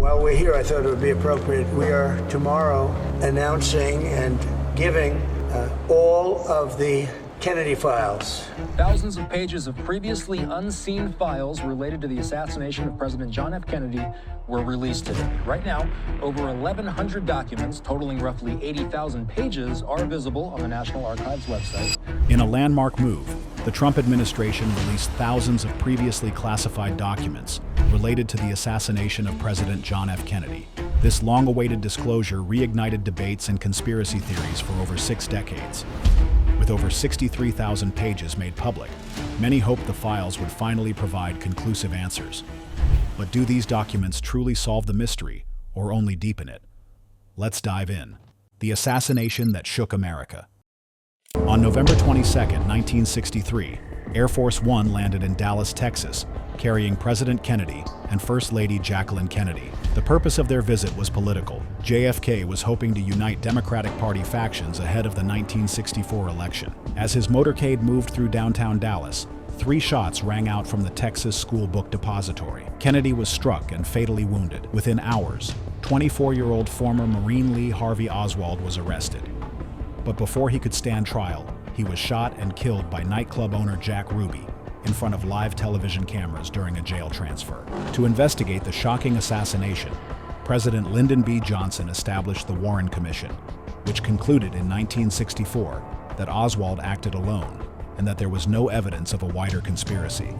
While we're here, I thought it would be appropriate. We are tomorrow announcing and giving all of the Kennedy files. Thousands of pages of previously unseen files related to the assassination of President John F. Kennedy were released today. Right now, over 1,100 documents totaling roughly 80,000 pages are visible on the National Archives website. In a landmark move, the Trump administration released thousands of previously classified documents related to the assassination of President John F. Kennedy. This long-awaited disclosure reignited debates and conspiracy theories for over 6 decades. With over 63,000 pages made public, many hoped the files would finally provide conclusive answers. But do these documents truly solve the mystery, or only deepen it? Let's dive in. The assassination that shook America. On November 22, 1963, Air Force One landed in Dallas, Texas, carrying President Kennedy and First Lady Jacqueline Kennedy. The purpose of their visit was political. JFK was hoping to unite Democratic Party factions ahead of the 1964 election. As his motorcade moved through downtown Dallas, 3 shots rang out from the Texas School Book Depository. Kennedy was struck and fatally wounded. Within hours, 24-year-old former Marine Lee Harvey Oswald was arrested. But before he could stand trial, he was shot and killed by nightclub owner Jack Ruby in front of live television cameras during a jail transfer. To investigate the shocking assassination, President Lyndon B. Johnson established the Warren Commission, which concluded in 1964 that Oswald acted alone and that there was no evidence of a wider conspiracy.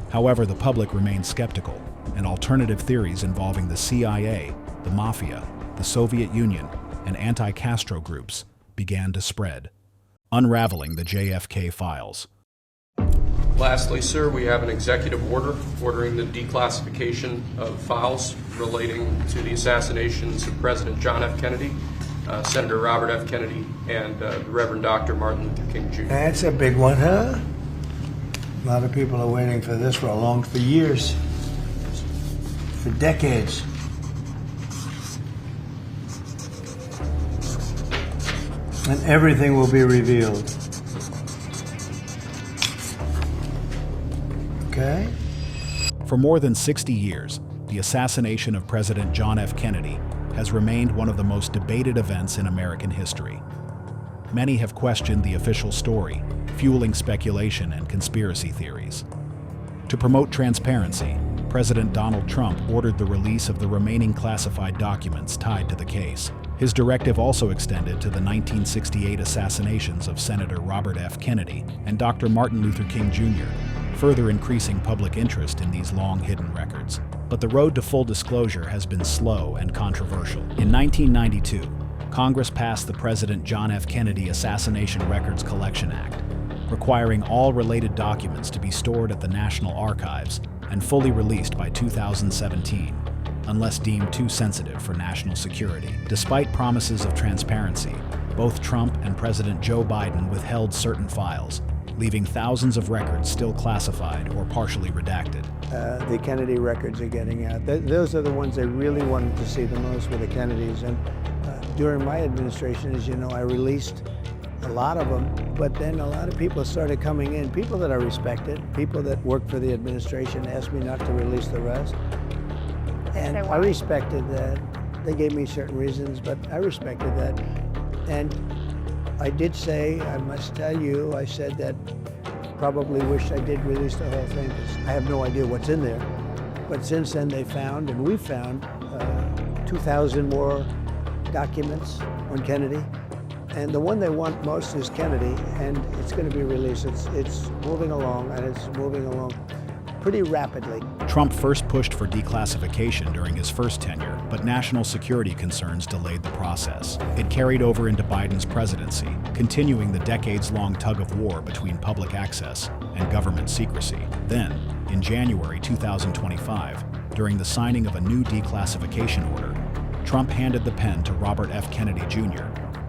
However, the public remained skeptical, and alternative theories involving the CIA, the Mafia, the Soviet Union, and anti-Castro groups began to spread, unraveling the JFK files. Lastly, sir, we have an executive order ordering the declassification of files relating to the assassinations of President John F. Kennedy, Senator Robert F. Kennedy, and the Reverend Dr. Martin Luther King Jr. That's a big one, huh? A lot of people are waiting for this for years, for decades. And everything will be revealed. Okay? For more than 60 years, the assassination of President John F. Kennedy has remained one of the most debated events in American history. Many have questioned the official story, fueling speculation and conspiracy theories. To promote transparency, President Donald Trump ordered the release of the remaining classified documents tied to the case. His directive also extended to the 1968 assassinations of Senator Robert F. Kennedy and Dr. Martin Luther King Jr., further increasing public interest in these long-hidden records. But the road to full disclosure has been slow and controversial. In 1992, Congress passed the President John F. Kennedy Assassination Records Collection Act, requiring all related documents to be stored at the National Archives and fully released by 2017, unless deemed too sensitive for national security. Despite promises of transparency, both Trump and President Joe Biden withheld certain files, leaving thousands of records still classified or partially redacted. The Kennedy records are getting out. Those are the ones I really wanted to see the most, were the Kennedys. And during my administration, as you know, I released a lot of them, but then a lot of people started coming in, people that I respected, people that worked for the administration asked me not to release the rest. And I respected that. They gave me certain reasons, but I respected that. And I did say, I must tell you, I said that probably wish I did release the whole thing, because I have no idea what's in there. But since then they found, and we found, 2,000 more documents on Kennedy. And the one they want most is Kennedy, and it's going to be released. It's moving along, and it's moving along pretty rapidly. Trump first pushed for declassification during his first tenure, but national security concerns delayed the process. It carried over into Biden's presidency, continuing the decades-long tug-of-war between public access and government secrecy. Then, in January 2025, during the signing of a new declassification order, Trump handed the pen to Robert F. Kennedy Jr.,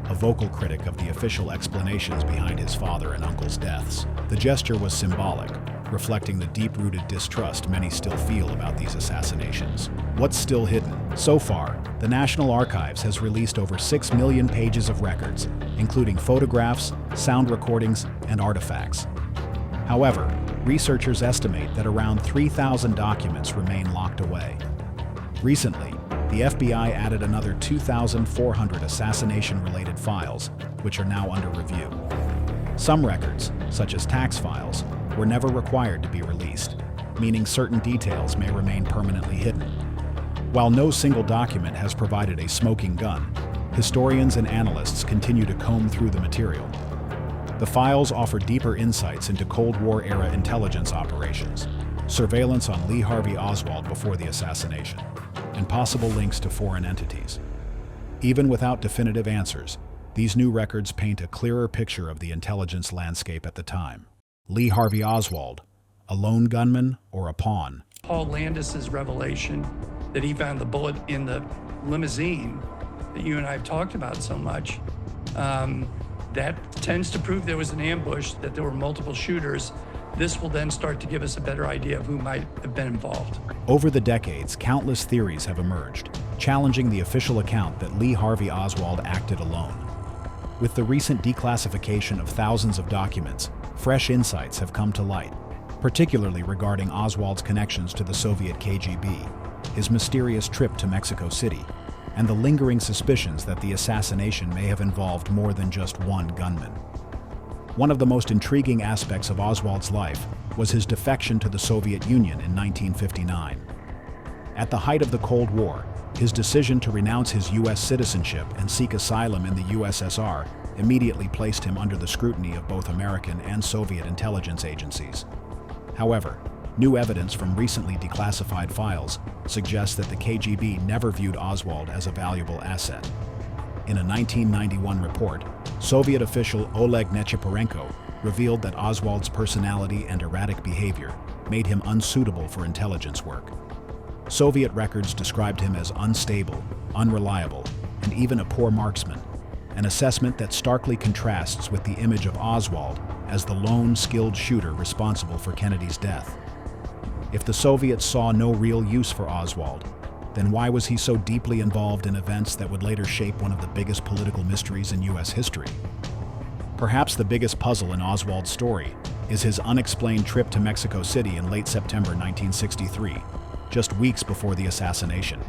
a vocal critic of the official explanations behind his father and uncle's deaths. The gesture was symbolic, reflecting the deep-rooted distrust many still feel about these assassinations. What's still hidden? So far, the National Archives has released over 6 million pages of records, including photographs, sound recordings, and artifacts. However, researchers estimate that around 3,000 documents remain locked away. Recently, the FBI added another 2,400 assassination-related files, which are now under review. Some records, such as tax files, were never required to be released, meaning certain details may remain permanently hidden. While no single document has provided a smoking gun, historians and analysts continue to comb through the material. The files offer deeper insights into Cold War-era intelligence operations, surveillance on Lee Harvey Oswald before the assassination, and possible links to foreign entities. Even without definitive answers, these new records paint a clearer picture of the intelligence landscape at the time. Lee Harvey Oswald, a lone gunman or a pawn? Paul Landis's revelation that he found the bullet in the limousine that you and I have talked about so much, that tends to prove there was an ambush, that there were multiple shooters. This will then start to give us a better idea of who might have been involved. Over the decades, countless theories have emerged, challenging the official account that Lee Harvey Oswald acted alone. With the recent declassification of thousands of documents, fresh insights have come to light, particularly regarding Oswald's connections to the Soviet KGB, his mysterious trip to Mexico City, and the lingering suspicions that the assassination may have involved more than just one gunman. One of the most intriguing aspects of Oswald's life was his defection to the Soviet Union in 1959. At the height of the Cold War, his decision to renounce his U.S. citizenship and seek asylum in the USSR immediately placed him under the scrutiny of both American and Soviet intelligence agencies. However, new evidence from recently declassified files suggests that the KGB never viewed Oswald as a valuable asset. In a 1991 report, Soviet official Oleg Nechiporenko revealed that Oswald's personality and erratic behavior made him unsuitable for intelligence work. Soviet records described him as unstable, unreliable, and even a poor marksman, an assessment that starkly contrasts with the image of Oswald as the lone, skilled shooter responsible for Kennedy's death. If the Soviets saw no real use for Oswald, then why was he so deeply involved in events that would later shape one of the biggest political mysteries in U.S. history? Perhaps the biggest puzzle in Oswald's story is his unexplained trip to Mexico City in late September 1963, just weeks before the assassination.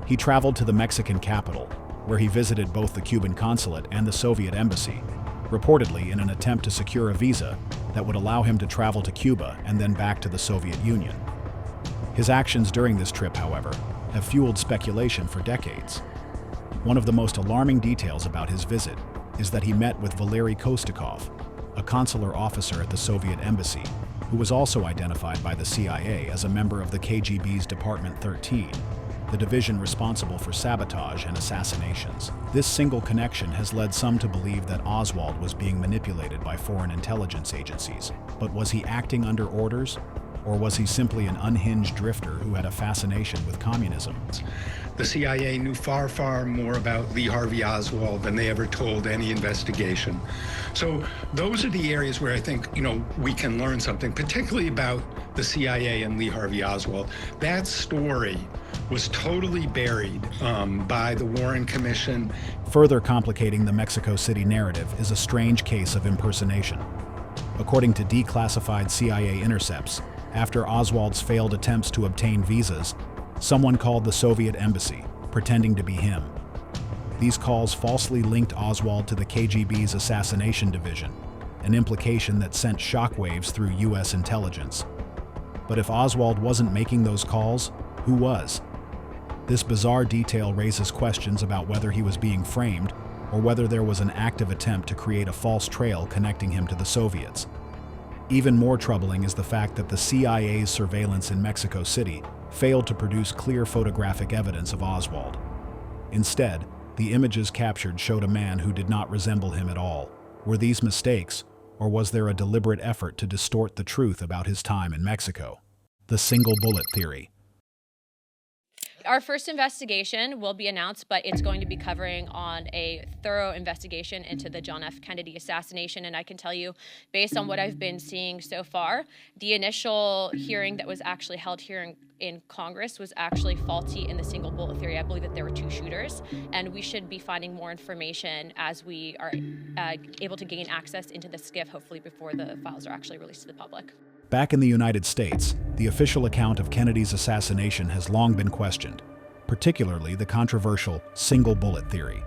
He traveled to the Mexican capital, where he visited both the Cuban consulate and the Soviet embassy, reportedly in an attempt to secure a visa that would allow him to travel to Cuba and then back to the Soviet Union. His actions during this trip, however, have fueled speculation for decades. One of the most alarming details about his visit is that he met with Valery Kostakov, a consular officer at the Soviet embassy, who was also identified by the CIA as a member of the KGB's Department 13, the division responsible for sabotage and assassinations. This single connection has led some to believe that Oswald was being manipulated by foreign intelligence agencies. But was he acting under orders? Or was he simply an unhinged drifter who had a fascination with communism? The CIA knew far, far more about Lee Harvey Oswald than they ever told any investigation. So those are the areas where I think, we can learn something, particularly about the CIA and Lee Harvey Oswald. That story was totally buried by the Warren Commission. Further complicating the Mexico City narrative is a strange case of impersonation. According to declassified CIA intercepts, after Oswald's failed attempts to obtain visas, someone called the Soviet embassy, pretending to be him. These calls falsely linked Oswald to the KGB's assassination division, an implication that sent shockwaves through U.S. intelligence. But if Oswald wasn't making those calls, who was? This bizarre detail raises questions about whether he was being framed or whether there was an active attempt to create a false trail connecting him to the Soviets. Even more troubling is the fact that the CIA's surveillance in Mexico City failed to produce clear photographic evidence of Oswald. Instead, the images captured showed a man who did not resemble him at all. Were these mistakes, or was there a deliberate effort to distort the truth about his time in Mexico? The single bullet theory. Our first investigation will be announced, but it's going to be covering on a thorough investigation into the John F. Kennedy assassination. And I can tell you, based on what I've been seeing so far, the initial hearing that was actually held here in Congress was actually faulty in the single bullet theory. I believe that there were two shooters, and we should be finding more information as we are able to gain access into the SCIF, hopefully before the files are actually released to the public. Back in the United States, the official account of Kennedy's assassination has long been questioned. particularly the controversial single bullet theory.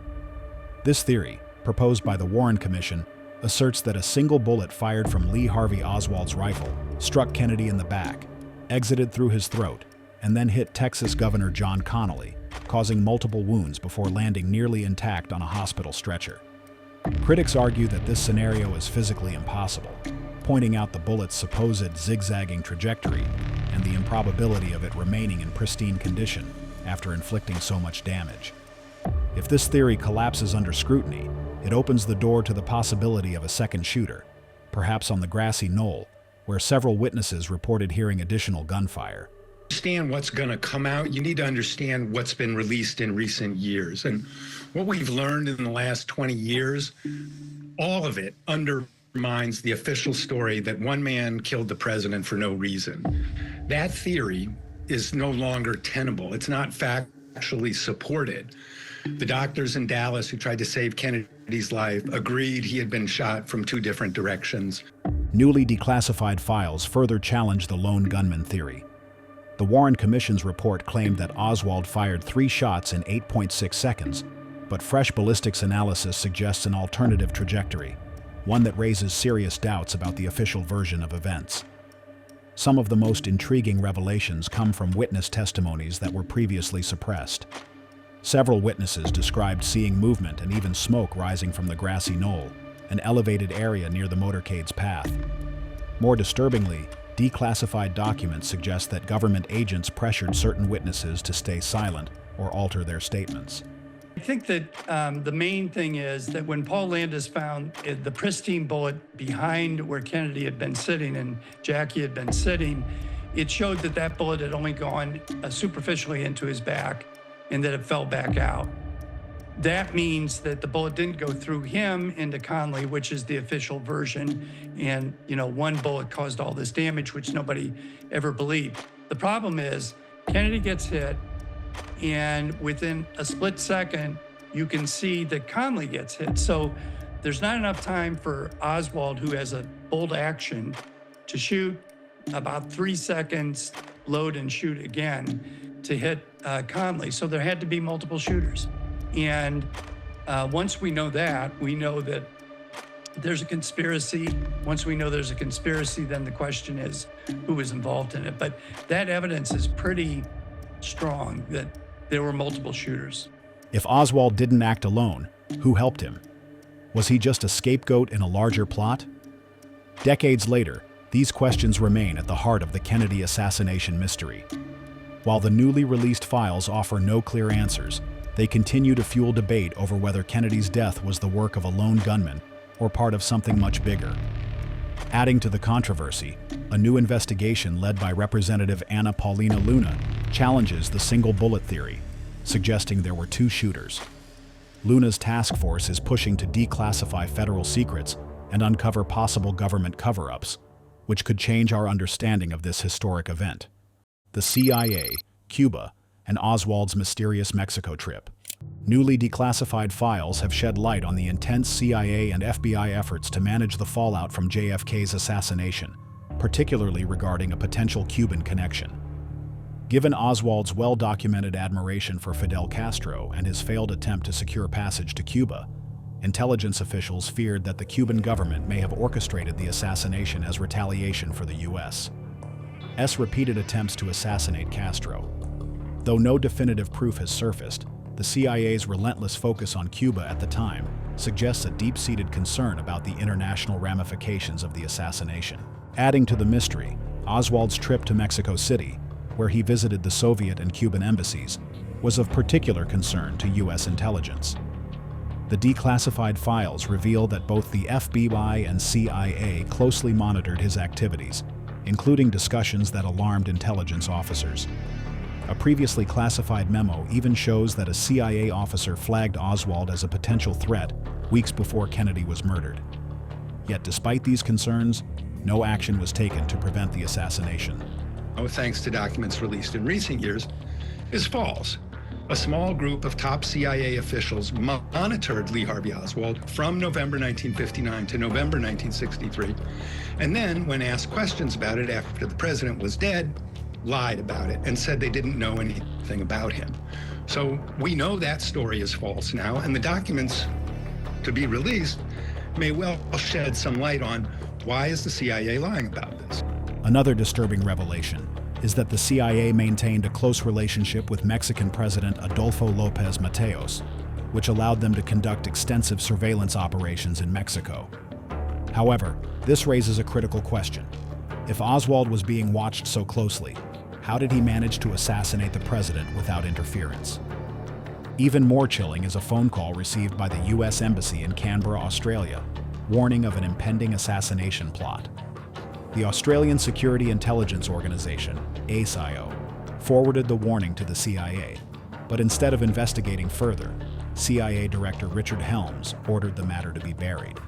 This theory, proposed by the Warren Commission, asserts that a single bullet fired from Lee Harvey Oswald's rifle struck Kennedy in the back, exited through his throat, and then hit Texas Governor John Connally, causing multiple wounds before landing nearly intact on a hospital stretcher. Critics argue that this scenario is physically impossible, pointing out the bullet's supposed zigzagging trajectory and the improbability of it remaining in pristine condition after inflicting so much damage. If this theory collapses under scrutiny, it opens the door to the possibility of a second shooter, perhaps on the grassy knoll, where several witnesses reported hearing additional gunfire. Understand what's going to come out, you need to understand what's been released in recent years. And what we've learned in the last 20 years, all of it undermines the official story that one man killed the president for no reason. That theory is no longer tenable. It's not factually supported. The doctors in Dallas who tried to save Kennedy's life agreed he had been shot from 2 different directions. Newly declassified files further challenge the lone gunman theory. The Warren Commission's report claimed that Oswald fired 3 shots in 8.6 seconds, but fresh ballistics analysis suggests an alternative trajectory, one that raises serious doubts about the official version of events. Some of the most intriguing revelations come from witness testimonies that were previously suppressed. Several witnesses described seeing movement and even smoke rising from the grassy knoll, an elevated area near the motorcade's path. More disturbingly, declassified documents suggest that government agents pressured certain witnesses to stay silent or alter their statements. I think that the main thing is that when Paul Landis found the pristine bullet behind where Kennedy had been sitting and Jackie had been sitting, it showed that that bullet had only gone superficially into his back and that it fell back out. That means that the bullet didn't go through him into Connally, which is the official version. And, one bullet caused all this damage, which nobody ever believed. The problem is Kennedy gets hit, and within a split second, you can see that Connally gets hit. So there's not enough time for Oswald, who has a bolt action, to shoot about 3 seconds, load and shoot again to hit Connally. So there had to be multiple shooters. And once we know that, we know that there's a conspiracy. Once we know there's a conspiracy, then the question is who was involved in it. But that evidence is pretty strong that there were multiple shooters. If Oswald didn't act alone, who helped him? Was he just a scapegoat in a larger plot? Decades later, these questions remain at the heart of the Kennedy assassination mystery. While the newly released files offer no clear answers, they continue to fuel debate over whether Kennedy's death was the work of a lone gunman or part of something much bigger. Adding to the controversy, a new investigation led by Representative Anna Paulina Luna challenges the single bullet theory, suggesting there were 2 shooters. Luna's task force is pushing to declassify federal secrets and uncover possible government cover-ups, which could change our understanding of this historic event. The CIA, Cuba, and Oswald's mysterious Mexico trip. Newly declassified files have shed light on the intense CIA and FBI efforts to manage the fallout from JFK's assassination, particularly regarding a potential Cuban connection. Given Oswald's well-documented admiration for Fidel Castro and his failed attempt to secure passage to Cuba, intelligence officials feared that the Cuban government may have orchestrated the assassination as retaliation for the U.S.'s repeated attempts to assassinate Castro. Though no definitive proof has surfaced, the CIA's relentless focus on Cuba at the time suggests a deep-seated concern about the international ramifications of the assassination. Adding to the mystery, Oswald's trip to Mexico City, where he visited the Soviet and Cuban embassies, was of particular concern to U.S. intelligence. The declassified files reveal that both the FBI and CIA closely monitored his activities, including discussions that alarmed intelligence officers. A previously classified memo even shows that a CIA officer flagged Oswald as a potential threat weeks before Kennedy was murdered. Yet despite these concerns, no action was taken to prevent the assassination. Thanks to documents released in recent years, is false. A small group of top CIA officials monitored Lee Harvey Oswald from November 1959 to November 1963, and then, when asked questions about it after the president was dead, lied about it and said they didn't know anything about him. So we know that story is false now, and the documents to be released may well shed some light on why is the CIA lying about this. Another disturbing revelation is that the CIA maintained a close relationship with Mexican President Adolfo López Mateos, which allowed them to conduct extensive surveillance operations in Mexico. However, this raises a critical question. If Oswald was being watched so closely, how did he manage to assassinate the president without interference? Even more chilling is a phone call received by the U.S. Embassy in Canberra, Australia, warning of an impending assassination plot. The Australian Security Intelligence Organization, ASIO, forwarded the warning to the CIA, but instead of investigating further, CIA Director Richard Helms ordered the matter to be buried.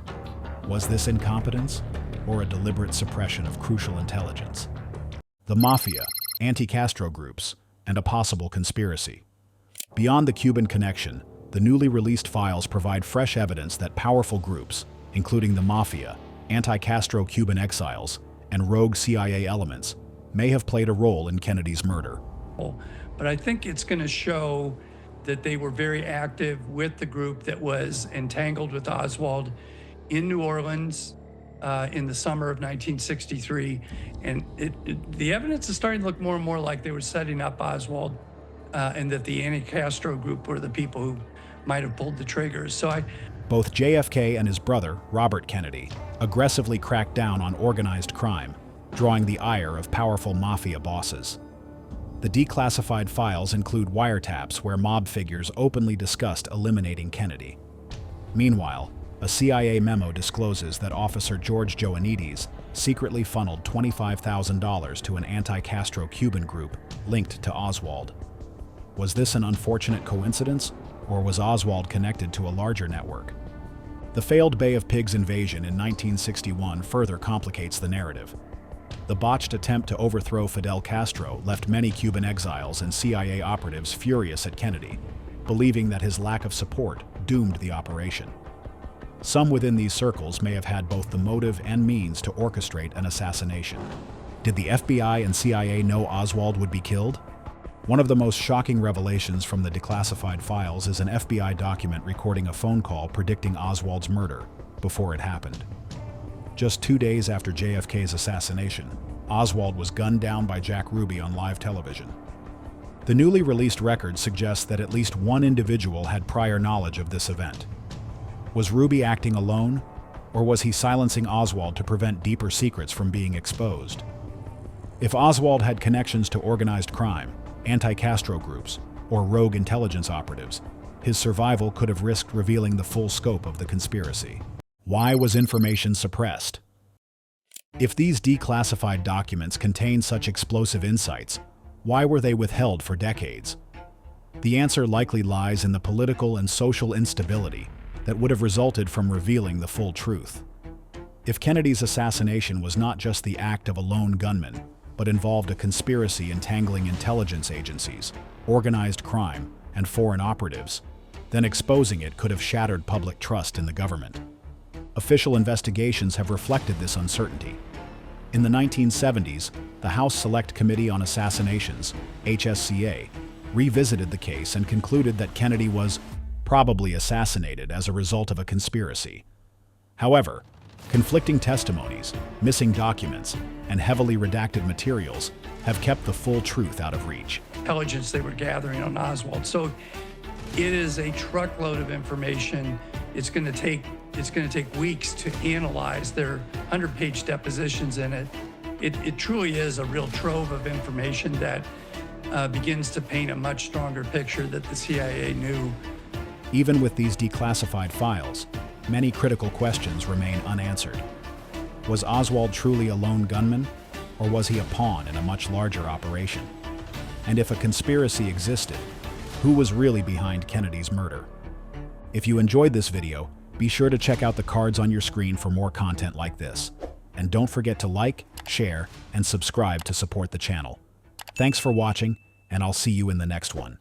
Was this incompetence or a deliberate suppression of crucial intelligence? The Mafia, anti-Castro groups, and a possible conspiracy. Beyond the Cuban connection, the newly released files provide fresh evidence that powerful groups, including the Mafia, anti-Castro Cuban exiles, and rogue CIA elements, may have played a role in Kennedy's murder. But I think it's going to show that they were very active with the group that was entangled with Oswald in New Orleans in the summer of 1963. And the evidence is starting to look more and more like they were setting up Oswald and that the anti-Castro group were the people who might have pulled the triggers. Both JFK and his brother, Robert Kennedy, aggressively cracked down on organized crime, drawing the ire of powerful mafia bosses. The declassified files include wiretaps where mob figures openly discussed eliminating Kennedy. Meanwhile, a CIA memo discloses that Officer George Joannides secretly funneled $25,000 to an anti-Castro Cuban group linked to Oswald. Was this an unfortunate coincidence, or was Oswald connected to a larger network? The failed Bay of Pigs invasion in 1961 further complicates the narrative. The botched attempt to overthrow Fidel Castro left many Cuban exiles and CIA operatives furious at Kennedy, believing that his lack of support doomed the operation. Some within these circles may have had both the motive and means to orchestrate an assassination. Did the FBI and CIA know Oswald would be killed? One of the most shocking revelations from the declassified files is an FBI document recording a phone call predicting Oswald's murder before it happened. Just 2 days after JFK's assassination, Oswald was gunned down by Jack Ruby on live television. The newly released record suggests that at least one individual had prior knowledge of this event. Was Ruby acting alone, or was he silencing Oswald to prevent deeper secrets from being exposed? If Oswald had connections to organized crime, anti-Castro groups, or rogue intelligence operatives, his survival could have risked revealing the full scope of the conspiracy. Why was information suppressed? If these declassified documents contain such explosive insights, why were they withheld for decades? The answer likely lies in the political and social instability that would have resulted from revealing the full truth. If Kennedy's assassination was not just the act of a lone gunman, but involved a conspiracy entangling intelligence agencies, organized crime, and foreign operatives, then exposing it could have shattered public trust in the government. Official investigations have reflected this uncertainty. In the 1970s, the House Select Committee on Assassinations, HSCA, revisited the case and concluded that Kennedy was probably assassinated as a result of a conspiracy. However, conflicting testimonies, missing documents, and heavily redacted materials have kept the full truth out of reach. Intelligence they were gathering on Oswald. So it is a truckload of information. It's going to take weeks to analyze their 100-page depositions in it. It truly is a real trove of information that begins to paint a much stronger picture that the CIA knew. Even with these declassified files, many critical questions remain unanswered. Was Oswald truly a lone gunman, or was he a pawn in a much larger operation? And if a conspiracy existed, who was really behind Kennedy's murder? If you enjoyed this video, be sure to check out the cards on your screen for more content like this. And don't forget to like, share, and subscribe to support the channel. Thanks for watching, and I'll see you in the next one.